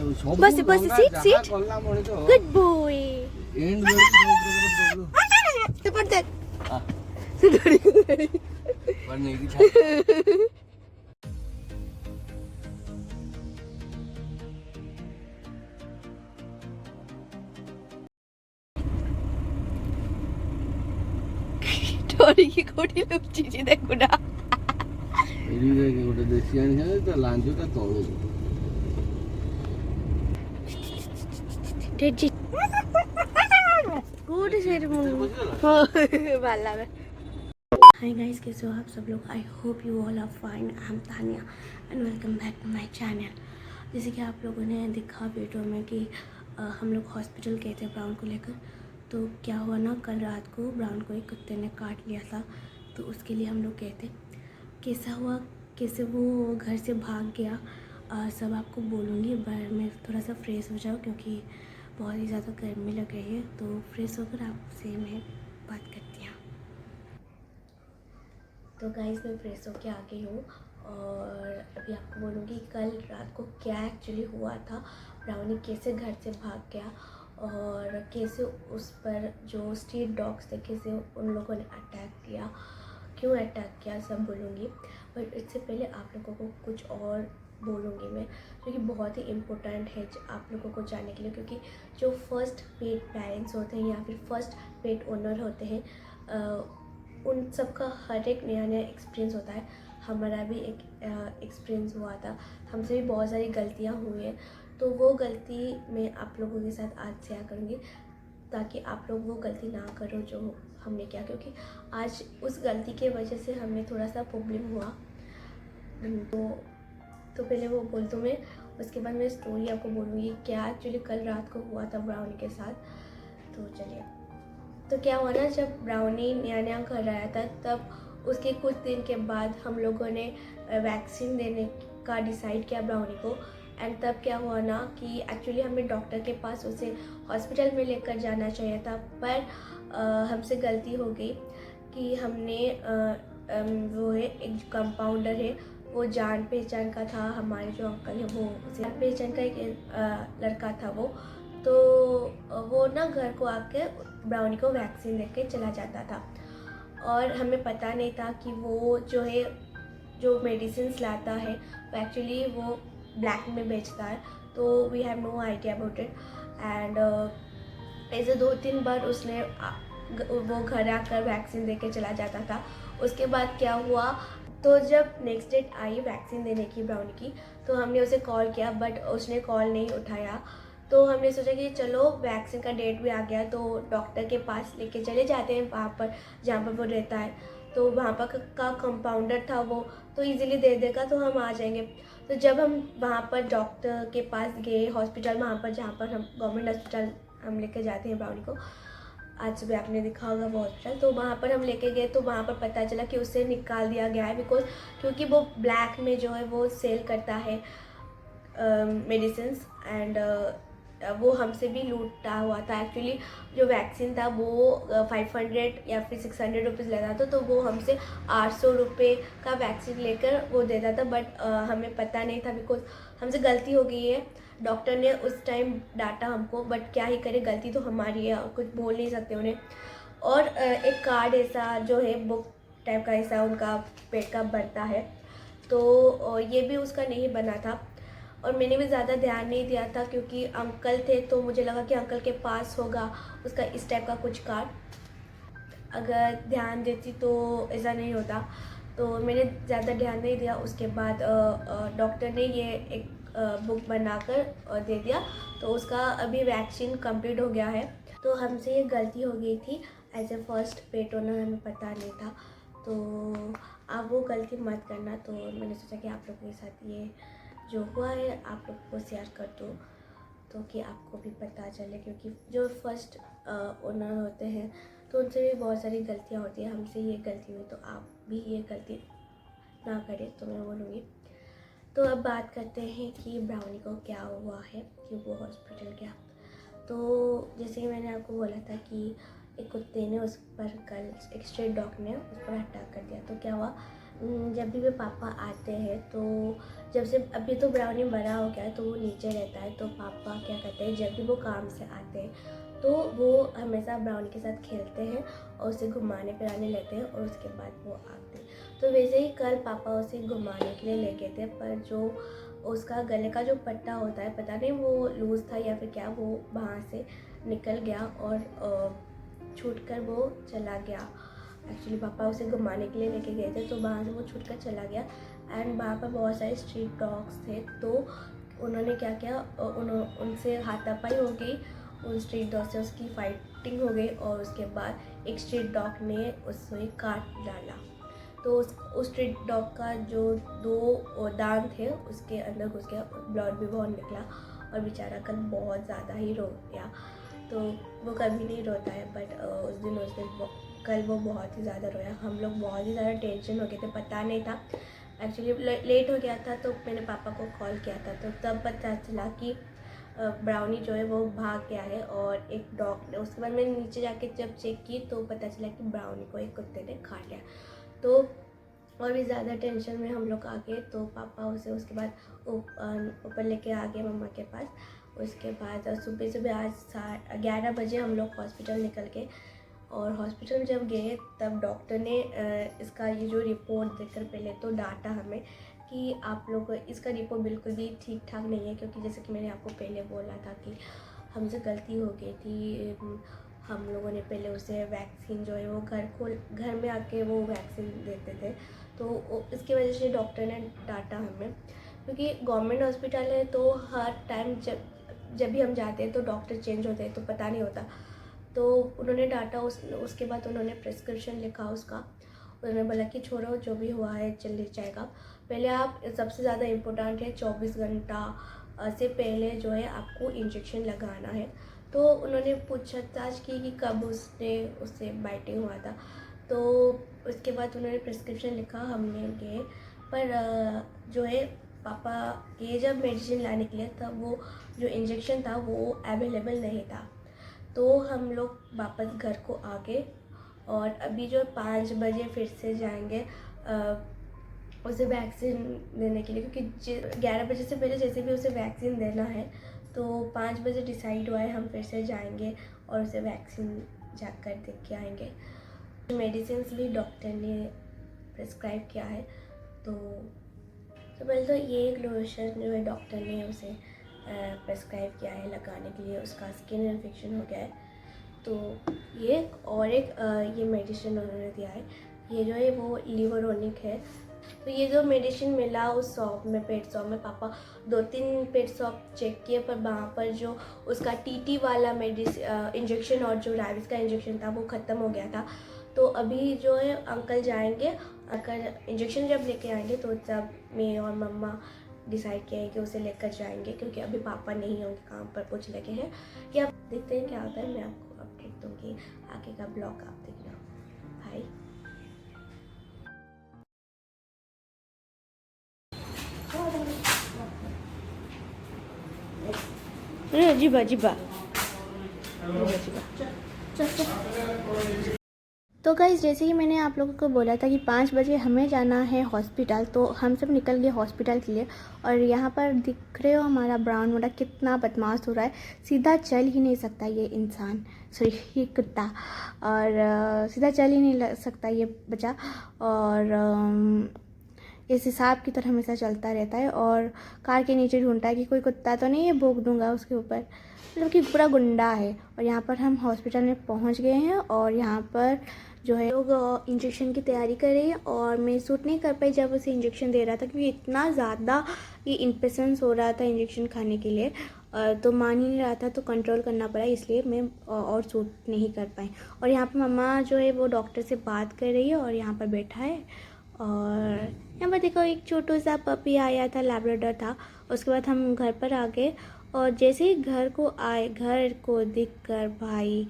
बस बस seat good boy तो पढ़ दे पढ़ने की टोरी की कोठी लोग चीज़ें देखो ना ଏଠି ଗୋଟେ ଦେଶୀ ଆଣିଛନ୍ତି ତା ଲାଞ୍ଜଟା ତଳୁ डेजी कोठी से वाला में हाय गाइस, कैसे हो आप सब लोग। I hope you all are fine. I am Tania and welcome back to my channel. जैसे कि आप लोगों ने देखा वीडियो में कि हम लोग हॉस्पिटल गए थे ब्राउन को लेकर। तो क्या हुआ ना, कल रात को ब्राउन को एक कुत्ते ने काट लिया था, तो उसके लिए हम लोग गए थे। कैसा हुआ, कैसे वो घर से भाग गया, सब आपको बोलूँगी। पर मैं थोड़ा सा फ्रेश हो जाऊँ क्योंकि बहुत ही ज़्यादा गर्मी लग रही है। तो फ्रेश होकर आपसे मैं बात करती हूँ। तो गाइस, मैं फ्रेश होके आ गई हूँ और अभी आपको बोलूँगी कल रात को क्या एक्चुअली हुआ था। ब्राउनी कैसे घर से भाग गया और कैसे उस पर जो स्ट्रीट डॉग्स थे कैसे उन लोगों ने अटैक किया, क्यों अटैक किया, सब बोलूँगी। पर इससे पहले आप लोगों को कुछ और बोलूँगी मैं, जो कि बहुत ही इम्पोर्टेंट है आप लोगों को जानने के लिए। क्योंकि जो फर्स्ट पेट पेरेंट्स होते हैं या फिर फर्स्ट पेट ओनर होते हैं, उन सब का हर एक नया नया एक्सपीरियंस होता है। हमारा भी एक एक्सपीरियंस हुआ था, हमसे भी बहुत सारी गलतियाँ हुई हैं। तो वो गलती मैं आप लोगों के साथ आज शेयर करूँगी ताकि आप लोग वो गलती ना करो जो हमने किया। क्योंकि आज उस गलती के वजह से हमें थोड़ा सा प्रॉब्लम हुआ। तो पहले वो बोल दूँ मैं, उसके बाद मैं स्टोरी आपको बोलूँगी क्या एक्चुअली कल रात को हुआ था ब्राउनी के साथ। तो चलिए। तो क्या हुआ ना, जब ब्राउनी नया नया घर आया था तब उसके कुछ दिन के बाद हम लोगों ने वैक्सीन देने का डिसाइड किया ब्राउनी को। एंड तब क्या हुआ ना कि एक्चुअली हमें डॉक्टर के पास उसे हॉस्पिटल में लेकर जाना चाहिए था, पर हमसे गलती हो गई कि हमने वो है एक कंपाउंडर है, वो जान पहचान का था, हमारे जो अंकल है वो जान पहचान का एक लड़का था वो। तो वो ना घर को आके ब्राउनी को वैक्सीन देके चला जाता था और हमें पता नहीं था कि वो जो है जो मेडिसिन लाता है वो एक्चुअली वो ब्लैक में बेचता है। तो we have no idea about it. And ऐसे 2-3 बार उसने वो घर आकर वैक्सीन देके चला जाता था। उसके बाद क्या हुआ, तो जब नेक्स्ट डेट आई वैक्सीन देने की ब्राउनी की, तो हमने उसे कॉल किया बट उसने कॉल नहीं उठाया। तो हमने सोचा कि चलो वैक्सीन का डेट भी आ गया तो डॉक्टर के पास लेके चले जाते हैं वहाँ पर जहाँ पर वो रहता है। तो वहाँ पर का कंपाउंडर था वो, तो इजीली दे देगा तो हम आ जाएंगे। तो जब हम वहाँ पर डॉक्टर के पास गए हॉस्पिटल, वहाँ पर जहाँ पर हम गवर्नमेंट हॉस्पिटल हम लेके जाते हैं ब्राउनी को, आज सुबह आपने देखा होगा वो हॉस्पिटल, तो वहाँ पर हम लेके गए तो वहाँ पर पता चला कि उसे निकाल दिया गया है क्योंकि वो ब्लैक में जो है वो सेल करता है मेडिसिन। एंड वो हमसे भी लूटा हुआ था। एक्चुअली जो वैक्सीन था वो 500 या फिर 600 रुपीज़ लेता था, तो वो हमसे 800 रुपये का वैक्सीन लेकर वो देता था। बट हमें पता नहीं था बिकॉज हमसे गलती हो गई है। डॉक्टर ने उस टाइम डांटा हमको, बट क्या ही करे, गलती तो हमारी है और कुछ बोल नहीं सकते उन्हें। और एक कार्ड ऐसा जो है बुक टाइप का ऐसा उनका पेट का बनता है, तो ये भी उसका नहीं बना था। और मैंने भी ज़्यादा ध्यान नहीं दिया था क्योंकि अंकल थे, तो मुझे लगा कि अंकल के पास होगा उसका इस टाइप का कुछ कार्ड। अगर ध्यान देती तो ऐसा नहीं होता, तो मैंने ज़्यादा ध्यान नहीं दिया। उसके बाद डॉक्टर ने ये एक बुक बनाकर दे दिया, तो उसका अभी वैक्सीन कंप्लीट हो गया है। तो हमसे ये गलती हो गई थी as a first pet owner, हमें पता नहीं था। तो आप वो गलती मत करना। तो मैंने सोचा कि आप लोगों के साथ ये जो हुआ है आप लोग को शेयर कर दूँ तो कि आपको भी पता चले। क्योंकि जो फर्स्ट ओनर होते हैं तो उनसे भी बहुत सारी गलतियाँ होती हैं। हमसे ये गलती हुई तो आप भी ये गलती ना करें, तो मैं बोलूँगी। तो अब बात करते हैं कि ब्राउनी को क्या हुआ है, कि वो हॉस्पिटल गया। तो जैसे कि मैंने आपको बोला था कि एक कुत्ते ने उस पर कल एक स्ट्रीट डॉग ने उस पर अटैक कर दिया। तो क्या हुआ, जब भी वे पापा आते हैं तो जब से अभी तो ब्राउनी बड़ा हो गया है तो वो नीचे रहता है, तो पापा क्या करते हैं जब भी वो काम से आते हैं तो वो हमेशा ब्राउनी के साथ खेलते हैं और उसे घुमाने फिराने लेते हैं और उसके बाद वो आते हैं। तो वैसे ही कल पापा उसे घुमाने के लिए ले गए थे, पर जो उसका गले का जो पट्टा होता है पता नहीं वो लूज़ था या फिर क्या, वो वहाँ से निकल गया और छूटकर वो चला गया। एक्चुअली पापा उसे घुमाने के लिए लेके गए थे तो वहाँ से वो छूटकर चला गया एंड वहाँ पर बहुत सारे स्ट्रीट डॉग्स थे, तो उन्होंने क्या किया, उनसे हाथापाई हो गई, उन स्ट्रीट डॉग से उसकी फाइटिंग हो गई और उसके बाद एक स्ट्रीट डॉग ने उसे काट डाला। तो उस स्ट्रीट डॉग का जो 2 दांत थे उसके अंदर घुस गया, ब्लड भी बहुत निकला और बेचारा कल बहुत ज़्यादा ही रो गया। तो वो कभी नहीं रोता है, बट उस दिन कल वो बहुत ही ज़्यादा रोया। हम लोग बहुत ही ज़्यादा टेंशन हो गए थे, पता नहीं था, एक्चुअली लेट हो गया था तो मैंने पापा को कॉल किया था तो तब पता चला कि ब्राउनी जो है वो भाग गया है और एक डॉग ने, उसके बाद मैंने नीचे जाके जब चेक की तो पता चला कि ब्राउनी को एक कुत्ते ने खा लिया। तो और भी ज़्यादा टेंशन में हम लोग आ गए, तो पापा उसे उसके बाद ऊपर लेके आ गए मम्मा के पास। उसके बाद सुबह आज 11 बजे हम लोग हॉस्पिटल निकल गए और हॉस्पिटल जब गए तब डॉक्टर ने इसका ये जो रिपोर्ट देखकर पहले तो डांटा हमें कि आप लोग इसका रिपोर्ट बिल्कुल भी ठीक ठाक नहीं है, क्योंकि जैसे कि मैंने आपको पहले बोला था कि हमसे गलती हो गई थी। हम लोगों ने पहले उसे वैक्सीन जो है वो घर में आके वो वैक्सीन देते थे, तो इसकी वजह से डॉक्टर ने डांटा हमें, क्योंकि गवर्नमेंट हॉस्पिटल है तो हर टाइम जब भी हम जाते हैं तो डॉक्टर चेंज होते हैं तो पता नहीं होता। तो उन्होंने डांटा, उसके बाद उन्होंने प्रिस्क्रिप्शन लिखा उसका, उन्होंने बोला कि छोड़ो जो भी हुआ है चल जाएगा, पहले आप सबसे ज़्यादा इम्पोर्टेंट है 24 घंटा से पहले जो है आपको इंजेक्शन लगाना है। तो उन्होंने पूछताछ की कि कब उससे बाइटिंग हुआ था, तो उसके बाद उन्होंने प्रिस्क्रिप्शन लिखा, हमने गए, पर जो है पापा ये जब मेडिसिन लाने के लिए तब वो जो इंजेक्शन था वो अवेलेबल नहीं था। तो हम लोग वापस घर को आ गए और अभी जो 5 बजे फिर से जाएंगे उसे वैक्सीन देने के लिए, क्योंकि 11 बजे से पहले जैसे भी उसे वैक्सीन देना है, तो 5 बजे डिसाइड हुआ है हम फिर से जाएंगे और उसे वैक्सीन जाकर देख के आएंगे। मेडिसिन भी डॉक्टर ने प्रिस्क्राइब किया है, तो पहले तो ये एक लोशन जो है डॉक्टर ने उसे प्रिस्क्राइब किया है लगाने के लिए, उसका स्किन इन्फेक्शन हो गया है, तो ये और एक ये मेडिसिन उन्होंने दिया है, ये जो है वो लिवरोनिक है। तो ये जो मेडिसिन मिला उस शॉप में, पेट शॉप में, पापा 2-3 पेट शॉप चेक किए पर वहाँ पर जो उसका टीटी वाला इंजेक्शन और जो रैबिस का इंजेक्शन था वो ख़त्म हो गया था। तो अभी जो है अंकल जाएंगे, अंकल इंजेक्शन जब लेके आएंगे तो तब मैं और मम्मा डिसाइड किया है कि उसे लेकर जाएंगे, क्योंकि अभी पापा नहीं होंगे, काम पर कुछ लगे हैं, या देखते हैं क्या होता है। मैं आपको अपडेट दूँगी, आगे का ब्लॉग आप देखना। बाय। Ajiba Ajiba. तो गाइस, जैसे कि मैंने आप लोगों को बोला था कि 5 बजे हमें जाना है हॉस्पिटल, तो हम सब निकल गए हॉस्पिटल के लिए। और यहाँ पर दिख रहे हो हमारा ब्राउन मोटा कितना बदमाश हो रहा है, सीधा चल ही नहीं सकता ये इंसान, सॉरी ये कुत्ता, और सीधा चल ही नहीं सकता ये बच्चा, और इस हिसाब की तरह हमेशा चलता रहता है और कार के नीचे ढूंढता है कि कोई कुत्ता तो नहीं है, भोंक दूंगा उसके ऊपर, मतलब कि पूरा गुंडा है। और यहाँ पर हम हॉस्पिटल में पहुँच गए हैं और यहाँ पर जो है लोग इंजेक्शन की तैयारी कर रहे हैं, और मैं सूट नहीं कर पाई जब उसे इंजेक्शन दे रहा था, क्योंकि इतना ज़्यादा ये इन्फेक्शंस हो रहा था इंजेक्शन खाने के लिए, तो मान ही नहीं रहा था, तो कंट्रोल करना पड़ा, इसलिए मैं और सूट नहीं कर पाई। और यहाँ पर मम्मा जो है वो डॉक्टर से बात कर रही है और यहाँ पर बैठा है। और यहाँ पर देखो एक छोटू सा पपी आया था, लैब्राडोर था। उसके बाद हम घर पर आ गए और जैसे ही घर को देखकर भाई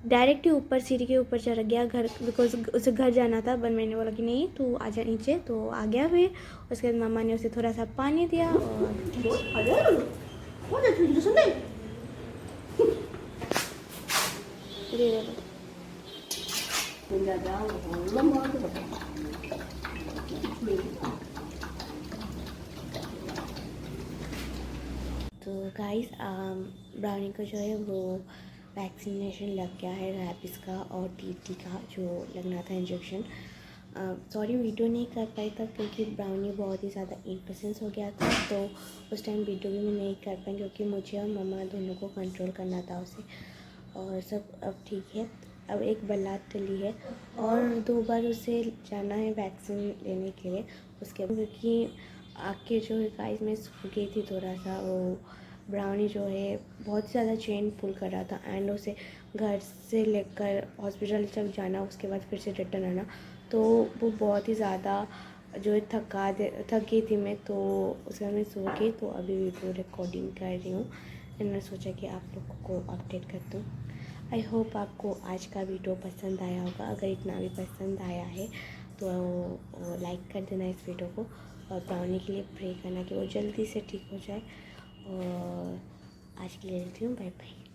डायरेक्ट ही ऊपर सीढ़ी के ऊपर चढ़ गया घर, बिकॉज उसे घर जाना था। बट मैंने बोला कि नहीं तू आ जा नीचे, तो आ गया फिर। उसके बाद मम्मा ने उसे थोड़ा सा पानी दिया और तो गाइस ब्राउनी को जो है वो वैक्सीनेशन लग गया है, रैबिस का और टीटी का जो लगना था इंजेक्शन। सॉरी वीडियो नहीं कर पाई था क्योंकि ब्राउनी बहुत ही ज़्यादा इम्पेशेंस हो गया था, तो उस टाइम वीडियो भी मैं नहीं कर पाई क्योंकि मुझे और मम्मा दोनों को कंट्रोल करना था उसे। और सब अब ठीक है, अब एक बल्लात टली है और 2 बार उसे जाना है वैक्सीन लेने के लिए। उसके क्योंकि आके जो है गाइस मैं सो गई थी थोड़ा सा, वो ब्राउनी जो है बहुत ज़्यादा चेन पुल कर रहा था एंड उसे घर से लेकर हॉस्पिटल तक जाना, उसके बाद फिर से रिटर्न आना, तो वो बहुत ही ज़्यादा जो है थक गई थी मैं, तो उसके बाद मैं सो गई। तो अभी वीडियो रिकॉर्डिंग कर रही हूँ एंड मैंने सोचा कि आप लोगों को अपडेट कर दूँ। आई होप आपको आज का वीडियो पसंद आया होगा। अगर इतना भी पसंद आया है तो लाइक कर देना इस वीडियो को और ब्राउनी के लिए प्रे करना कि वो जल्दी से ठीक हो जाए। और आज के लिए लेती हूँ, बाय बाय।